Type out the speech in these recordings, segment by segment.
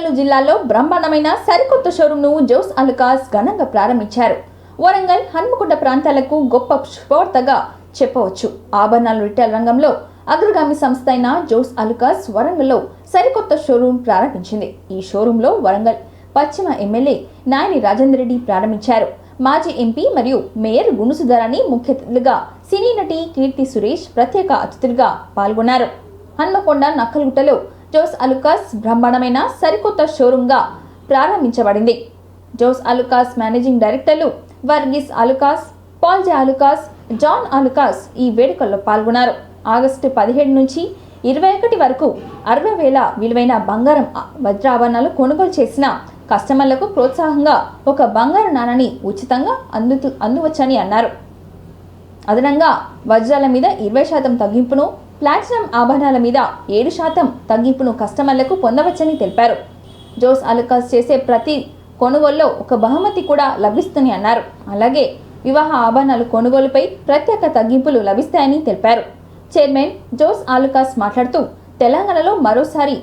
వరంగల్ జిల్లాలో బ్రహ్మాండమైన సరికొత్త షోరూంను జోస్ అలుకాస్ ఘనంగా ప్రారంభించారు. వరంగల్ హన్మకొండ ప్రాంతాలకు గొప్ప శుభవార్తగా చెప్పవచ్చు. ఆభరణాల రిటైల్ రంగంలో అగ్రగామి సంస్థ అయిన జోస్ అలుకాస్ వరంగల్లో సరికొత్త షోరూం ప్రారంభించింది. ఈ షోరూంలో వరంగల్ పశ్చిమ ఎమ్మెల్యే నాయని రాజేందర్ రెడ్డి ప్రారంభించారు. మాజీ ఎంపీ మరియు మేయర్ గుణసుధరాని ముఖ్య అతిథులుగా సినీ నటి కీర్తి సురేష్ ప్రత్యేక అతిథులుగా పాల్గొన్నారు. హన్మకొండ నక్కల్గుట్టలో జోస్ అలుకాస్ బ్రహ్మాండమైన సరికొత్త షోరూంగా ప్రారంభించబడింది. జోస్ అలుకాస్ మేనేజింగ్ డైరెక్టర్లు వర్గీస్ అలుకాస్, పాల్ జే అలుకాస్, జాన్ అలుకాస్ ఈ వేడుకల్లో పాల్గొన్నారు. ఆగస్టు 17 నుంచి 21 వరకు 60,000 విలువైన బంగారం వజ్రాభరణాలు కొనుగోలు చేసిన కస్టమర్లకు ప్రోత్సాహంగా ఒక బంగారు నాణాన్ని ఉచితంగా అందువచ్చని అన్నారు. అదనంగా వజ్రాల మీద 20% తగ్గింపును, ప్లాటినం ఆభరణాల మీద 7% తగ్గింపును కస్టమర్లకు పొందవచ్చని తెలిపారు. జోస్ అలుకాస్ చేసే ప్రతి కొనుగోలులో ఒక బహుమతి కూడా లభిస్తుందని అన్నారు. అలాగే వివాహ ఆభరణాలు కొనుగోలుపై ప్రత్యేక తగ్గింపులు లభిస్తాయని తెలిపారు. చైర్మన్ జోస్ అలుకాస్ మాట్లాడుతూ, తెలంగాణలో మరోసారి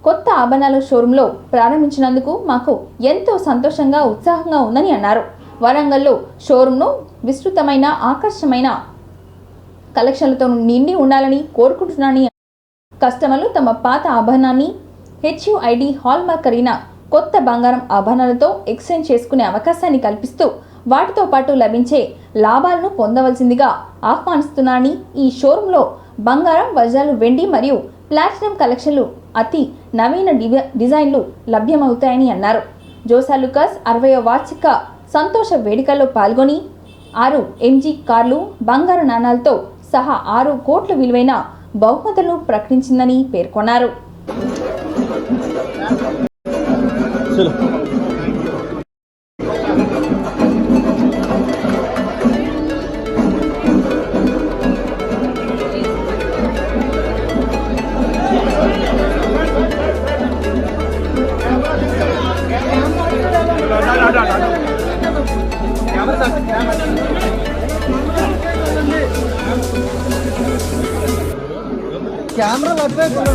కొత్త ఆభరణాల షోరూంలో ప్రారంభించినందుకు మాకు ఎంతో సంతోషంగా, ఉత్సాహంగా ఉందని అన్నారు. వరంగల్లో షోరూంను విస్తృతమైన, ఆకర్షమైన కలెక్షన్లతో నిండి ఉండాలని కోరుకుంటున్నానని, కస్టమర్లు తమ పాత ఆభరణాన్ని HUID హాల్మార్క్ కలిగిన కొత్త బంగారం ఆభరణాలతో ఎక్స్చేంజ్ చేసుకునే అవకాశాన్ని కల్పిస్తూ వాటితో పాటు లభించే లాభాలను పొందవలసిందిగా ఆహ్వానిస్తున్నానని, ఈ షోరూంలో బంగారం, వజ్రాలు, వెండి మరియు ప్లాటినం కలెక్షన్లు అతి నవీన డిజైన్లు లభ్యమవుతాయని అన్నారు. జోస్ అలుకాస్ 60వ వార్షిక సంతోష వేడుకల్లో పాల్గొని 6 MG కార్లు, బంగారు నాణాలతో సహా 6 కోట్ల విలువైన బహుమతులను ప్రకటించిందని పేర్కొన్నారు. कैमरा लगता है दूर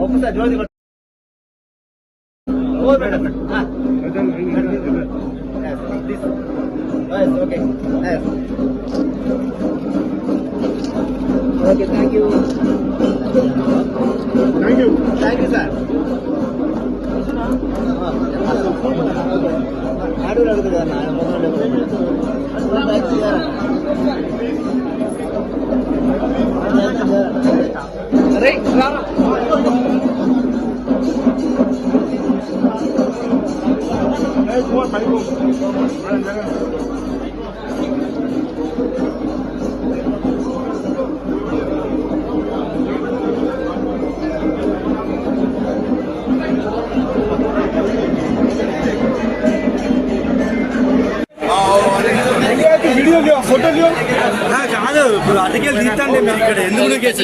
ఒకసారి Jyoti oh madam okay okay thank you sir ఆడు అడుగుతుంది కదా అరే వీడియో ఫోటో కాదు ఇప్పుడు అటుకెళ్ళి తీస్తాండి మీరు ఇక్కడ ఎందుకు కేసు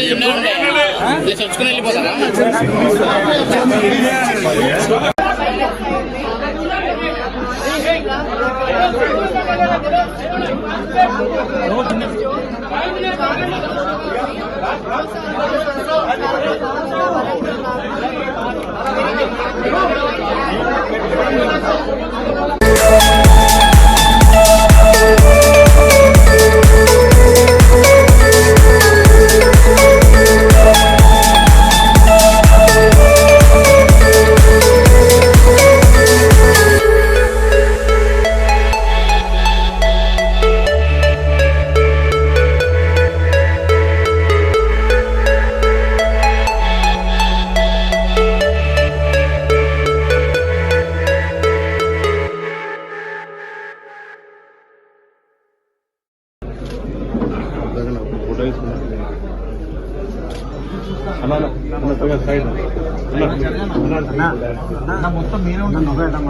మొత్తం మీరే ఉంటుంది ఒక ఐటమ్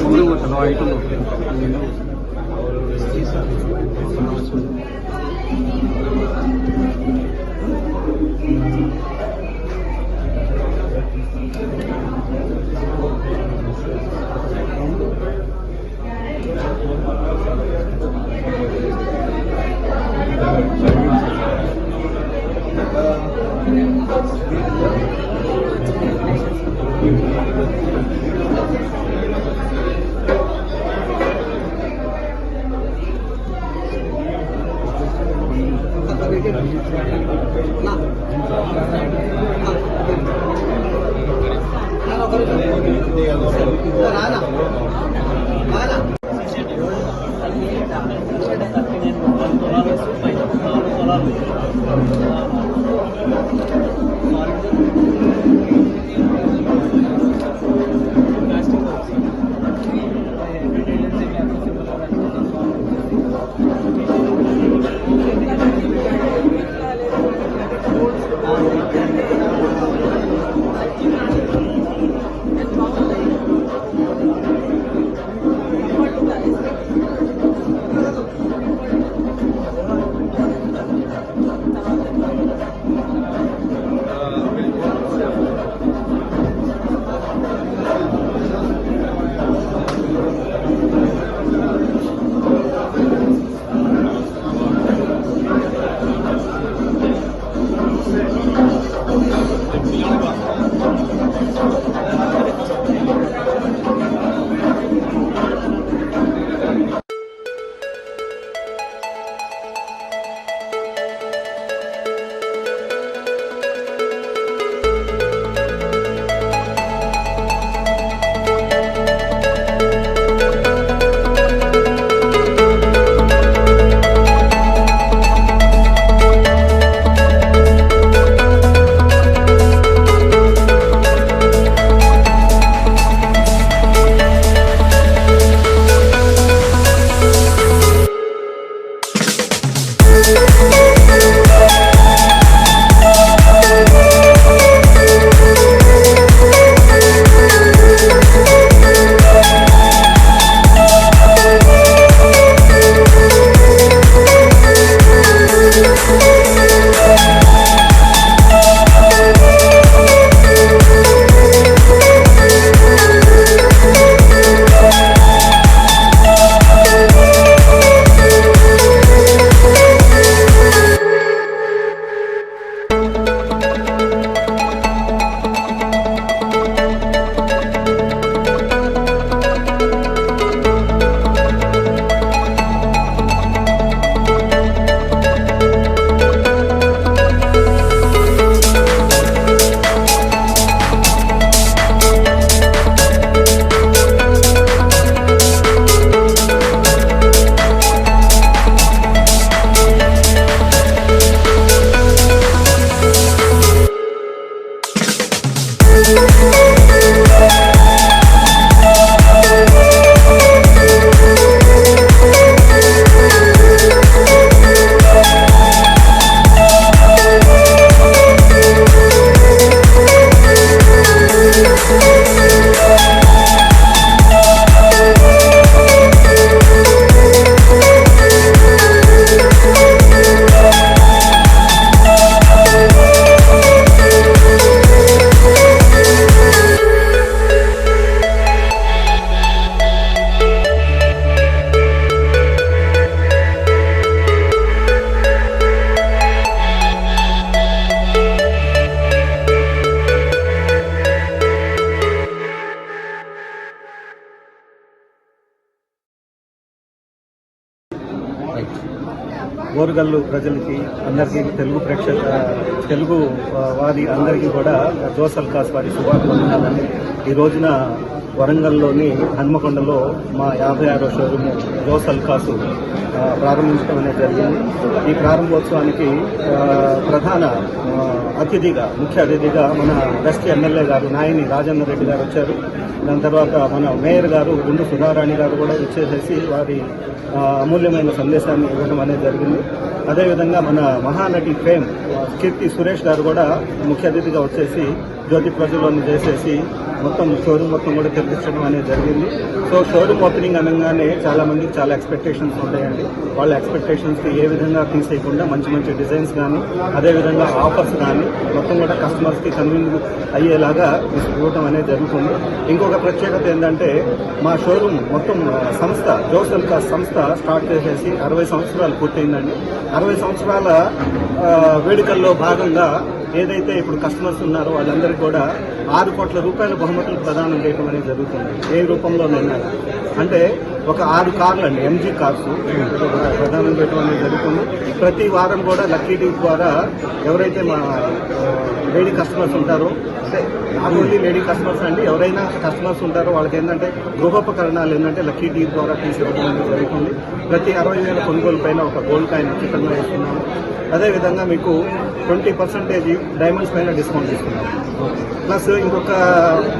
ముందు పోతాను ఐటమ్ ఓరుగల్లు ప్రజలకి అందరికీ తెలుగు వారి అందరికీ కూడా జోస్ అల్కాస్ వారి శుభాకాంక్షలని ఈ రోజున వరంగల్లోని హన్మకొండలో మా 56వ షోరూమ్ జోస్ అల్కాసు ప్రారంభించడం అనేది జరిగింది. ఈ ప్రారంభోత్సవానికి ప్రధాన ముఖ్య అతిథిగా మన వెస్ట్ ఎమ్మెల్యే గారు నాయని రాజేందర్ రెడ్డి గారు వచ్చారు. దాని తర్వాత మన మేయర్ గారు గుండు సుధారాణి గారు కూడా వచ్చేసేసి వారి అమూల్యమైన సందేశాన్ని ఇవ్వడం అనేది జరిగింది. అదేవిధంగా మన మహానటి ఫేమ్ కీర్తి సురేష్ గారు కూడా ముఖ్య అతిథిగా వచ్చేసి జ్యోతి ప్రజలను చేసేసి మొత్తం షోరూమ్ మొత్తం కూడా తెప్పించడం అనేది జరిగింది. సో షోరూమ్ ఓపెనింగ్ అనగానే చాలా మందికి చాలా ఎక్స్పెక్టేషన్స్ ఉంటాయండి. వాళ్ళ ఎక్స్పెక్టేషన్స్కి ఏ విధంగా తీసేయకుండా మంచి డిజైన్స్ కానీ అదేవిధంగా ఆఫర్స్ కానీ మొత్తం కూడా కస్టమర్స్కి కన్వీన్స్ అయ్యేలాగా ఇవ్వటం అనేది జరుగుతుంది. ఇంకొక ప్రత్యేకత ఏంటంటే మా షోరూమ్ మొత్తం సంస్థ జోస్ అల్కాస్ సంస్థ స్టార్ట్ చేసేసి 60 సంవత్సరాలు పూర్తయిందండి. 60 సంవత్సరాల వేడుకల్లో భాగంగా ఏదైతే ఇప్పుడు కస్టమర్స్ ఉన్నారో వాళ్ళందరికీ కూడా 6 కోట్ల రూపాయల బహుమతులు ప్రదానం చేయడం అనేది జరుగుతుంది. ఏ రూపంలోనైనా అంటే ఒక 6 కార్లు అండి, ఎంజీ కార్స్ ప్రదానం చేయడం అనేది జరుగుతుంది. ప్రతి వారం కూడా లక్కీ డీ ద్వారా ఎవరైతే మా లేడీ కస్టమర్స్ ఉంటారో, అంటే నాట్ ఓన్లీ లేడీ కస్టమర్స్ అండి, ఎవరైనా కస్టమర్స్ ఉంటారో వాళ్ళకి ఏంటంటే గృహోపకరణాలు ఏంటంటే లక్కీ డీ ద్వారా తీసుకోవడం అనేది జరుగుతుంది. ప్రతి 60,000 కొనుగోలు పైన ఒక గోల్డ్ కాయిన్ ఉచితంగా ఇస్తున్నాము. అదేవిధంగా మీకు 20% డైమండ్స్ పైన డిస్కౌంట్ ఇస్తున్నాము. ప్లస్ ఇంకొక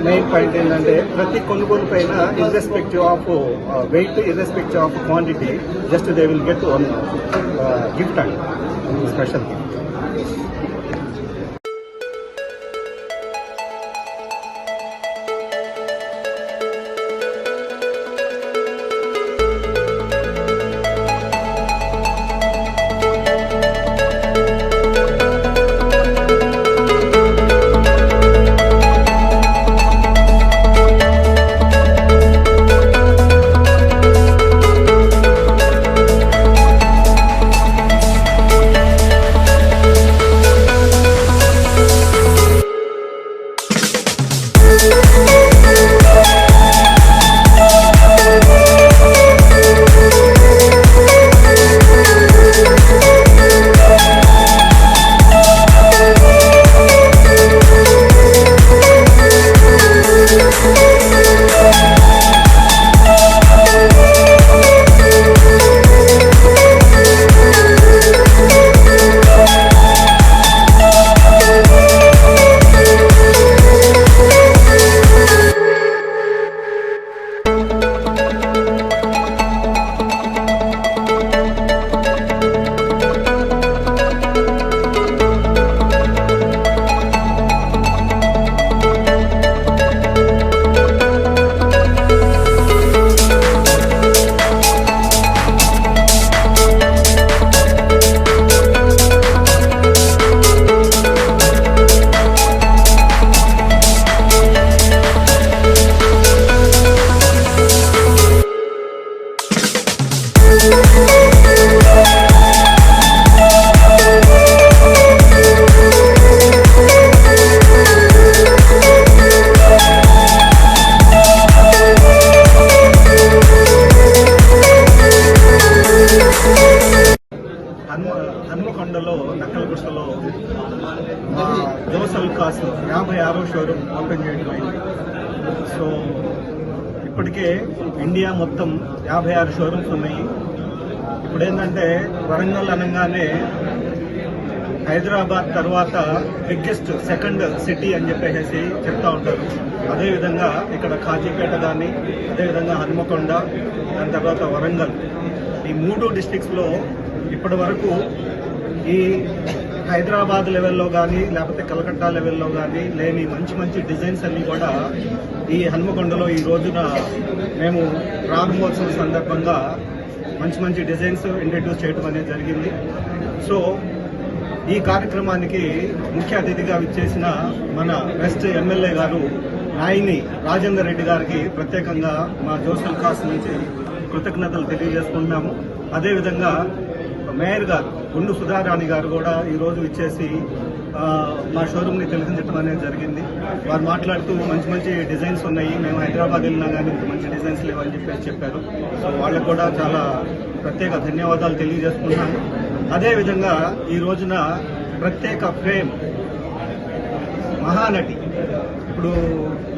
మెయిన్ పాయింట్ ఏంటంటే ప్రతి కొనుగోలు పైన irrespective of weight, irrespective of quantity, just they will get one gift అండి, స్పెషల్ గిఫ్ట్. హన్మకొండలో నక్కలగుట్టలో జోస్ అల్కాస్ 56వ షోరూమ్ ఓపెన్ చేయడం అయింది. సో ఇప్పటికే ఇండియా మొత్తం 56 షోరూమ్స్ ఉన్నాయి. ఇప్పుడు ఏంటంటే వరంగల్ అనగానే హైదరాబాద్ తర్వాత బిగ్గెస్ట్ సెకండ్ సిటీ అని చెప్పేసి చెప్తా ఉంటారు. అదేవిధంగా ఇక్కడ కాజీపేట కానీ, అదేవిధంగా హన్మకొండ, దాని తర్వాత వరంగల్, ఈ 3 డిస్ట్రిక్ట్స్లో ఇప్పటి వరకు ఈ హైదరాబాద్ లెవెల్లో కానీ లేకపోతే కలకత్తా లెవెల్లో కానీ లేని మంచి డిజైన్స్ అన్నీ కూడా ఈ హన్మకొండలో ఈ రోజున మేము ప్రారంభోత్సవం సందర్భంగా మంచి డిజైన్స్ ఇంట్రడ్యూస్ చేయడం అనేది జరిగింది. సో ఈ కార్యక్రమానికి ముఖ్య అతిథిగా విచ్చేసిన మన వెస్ట్ ఎమ్మెల్యే గారు నాయని రాజేందర్ రెడ్డి గారికి ప్రత్యేకంగా మా జోస్ అల్కాస్ నుంచి కృతజ్ఞతలు తెలియజేసుకుంటున్నాము. అదేవిధంగా మేయర్ గారు గుండు సుధారాణి గారు కూడా ఈరోజు ఇచ్చేసి మా షోరూమ్ని తెలిసించడం అనేది జరిగింది. వారు మాట్లాడుతూ మంచి డిజైన్స్ ఉన్నాయి, మేము హైదరాబాద్ వెళ్ళినా కానీ ఇంత మంచి డిజైన్స్ లేవని చెప్పారు. సో వాళ్ళకు కూడా చాలా ప్రత్యేక ధన్యవాదాలు తెలియజేసుకుంటున్నాను. అదేవిధంగా ఈ రోజున ప్రత్యేక ఫ్రేమ్ మహానటి ఇప్పుడు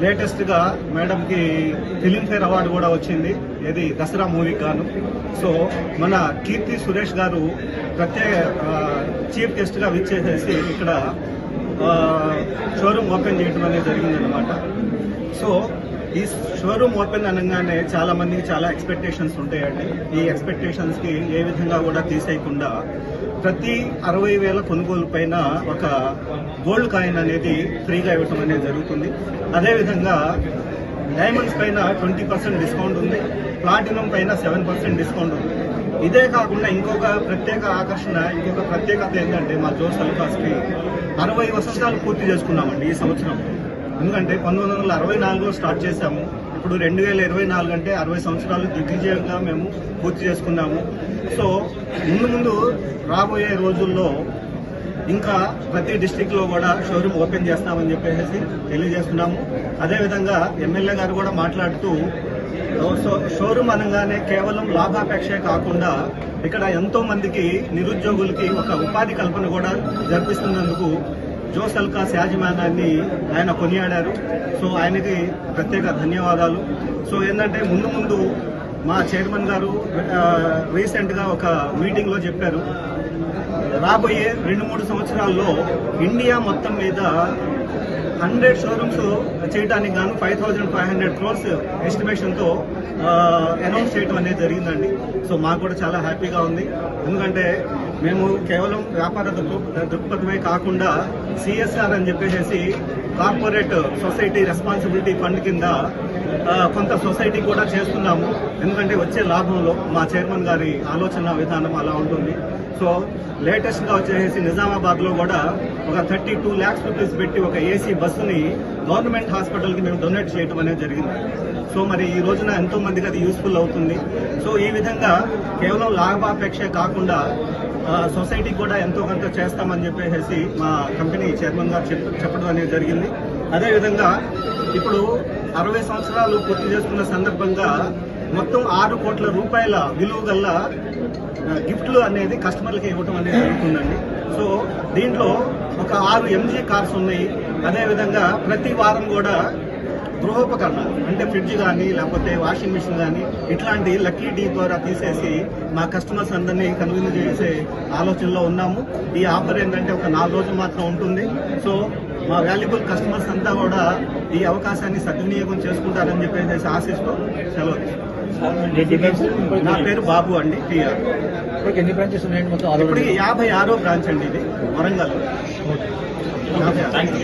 లేటెస్ట్గా మేడంకి ఫిలింఫేర్ అవార్డు కూడా వచ్చింది, ఇది దసరా మూవీకి గాను. సో మన కీర్తి సురేష్ గారు ప్రత్యేక చీఫ్ గెస్ట్గా విచ్చేసేసి ఇక్కడ షోరూమ్ ఓపెన్ చేయడం అనేది జరిగిందనమాట. సో ఈ షోరూమ్ ఓపెన్ అనగానే చాలా మందికి చాలా ఎక్స్పెక్టేషన్స్ ఉంటాయండి. ఈ ఎక్స్పెక్టేషన్స్ కి ఏ విధంగా కూడా తీసేయకుండా ప్రతి 60,000 కొనుగోలు పైన ఒక గోల్డ్ కాయిన్ అనేది ఫ్రీగా ఇవ్వడం అనేది జరుగుతుంది. అదేవిధంగా డైమండ్స్ పైన 20% డిస్కౌంట్ ఉంది, ప్లాటినం పైన 7% డిస్కౌంట్ ఉంది. ఇదే కాకుండా ఇంకొక ప్రత్యేక ఆకర్షణ, ఇంకొక ప్రత్యేకత ఏంటంటే మా జోస్ అల్కాస్కి 60 వసంతాలు పూర్తి చేసుకున్నామండి ఈ సంవత్సరం. ఎందుకంటే 1964లో స్టార్ట్ చేశాము, ఇప్పుడు 2024 అంటే 60 సంవత్సరాలు దిగ్విజయంగా మేము పూర్తి చేసుకున్నాము. సో ముందు రాబోయే రోజుల్లో ఇంకా ప్రతి డిస్టిక్ లో కూడా షోరూమ్ ఓపెన్ చేస్తామని చెప్పేసి తెలియజేస్తున్నాము. అదేవిధంగా ఎమ్మెల్యే గారు కూడా మాట్లాడుతూ షోరూమ్ అనగానే కేవలం లాభాపేక్షే కాకుండా ఇక్కడ ఎంతో మందికి నిరుద్యోగులకి ఒక ఉపాధి కల్పన కూడా జరిపిస్తున్నందుకు జోస్ అల్కాస్ యాజమాన్యాన్ని ఆయన కొనియాడారు. సో ఆయనకి ప్రత్యేక ధన్యవాదాలు. సో ఏంటంటే ముందు మా చైర్మన్ గారు రీసెంట్ గా ఒక మీటింగ్ లో చెప్పారు, రాబోయే 2-3 సంవత్సరాల్లో ఇండియా మొత్తం మీద 100 షోరూమ్స్ చేయడానికి గాను 5,500 crores ఎస్టిమేషన్ తో అనౌన్స్ చేయడం అనేది జరిగిందండి. సో మాకు కూడా చాలా హ్యాపీగా ఉంది. ఎందుకంటే మేము కేవలం వ్యాపార దృక్పథమే కాకుండా సిఎస్ఆర్ అని చెప్పేసి కార్పొరేట్ సొసైటీ రెస్పాన్సిబిలిటీ ఫండ్ కింద కొంత సొసైటీ కూడా చేస్తున్నాము. ఎందుకంటే వచ్చే లాభంలో మా చైర్మన్ గారి ఆలోచన విధానం అలా ఉంటుంది. సో లేటెస్ట్ గా వచ్చేసి నిజామాబాద్ లో కూడా ఒక 32 lakhs రూపీస్ పెట్టి ఒక ఏసీ బస్సుని గవర్నమెంట్ హాస్పిటల్ కి మేము డొనేట్ చేయడం అనేది జరిగింది. సో మరి ఈ రోజున ఎంతో మందికి అది యూస్ఫుల్ అవుతుంది. సో ఈ విధంగా కేవలం లాభాపేక్ష కాకుండా సొసైటీ కూడా ఎంతో కొంత చేస్తామని చెప్పేసి మా కంపెనీ చైర్మన్ గారు చెప్పడం అనేది జరిగింది. అదేవిధంగా ఇప్పుడు 60 సంవత్సరాలు పూర్తి చేసుకున్న సందర్భంగా మొత్తం 6 కోట్ల రూపాయల విలువ గల గిఫ్ట్లు అనేది కస్టమర్లకి ఇవ్వడం అనేది జరుగుతుందండి. సో దీంట్లో ఒక 6 MG కార్స్ ఉన్నాయి. అదేవిధంగా ప్రతి వారం కూడా గృహోపకరణాలు అంటే ఫ్రిడ్జ్ కానీ లేకపోతే వాషింగ్ మిషన్ కానీ ఇట్లాంటి లక్కీ డీ ద్వారా తీసేసి మా కస్టమర్స్ అందరినీ కన్విన్స్ చేసే ఆలోచనలో ఉన్నాము. ఈ ఆఫర్ ఏంటంటే ఒక 4 రోజులు మాత్రం ఉంటుంది. సో మా వాల్యుబుల్ కస్టమర్స్ అంతా కూడా ఈ అవకాశాన్ని సద్వినియోగం చేసుకుంటారని చెప్పేసి ఆశిస్తూ సెలవు. నా పేరు బాబు అండి, టీఆర్. ఎన్ని బ్రాంచెస్ ఉన్నాయండి మొత్తం? ఇప్పటికి 56వ బ్రాంచ్ అండి ఇది వరంగల్.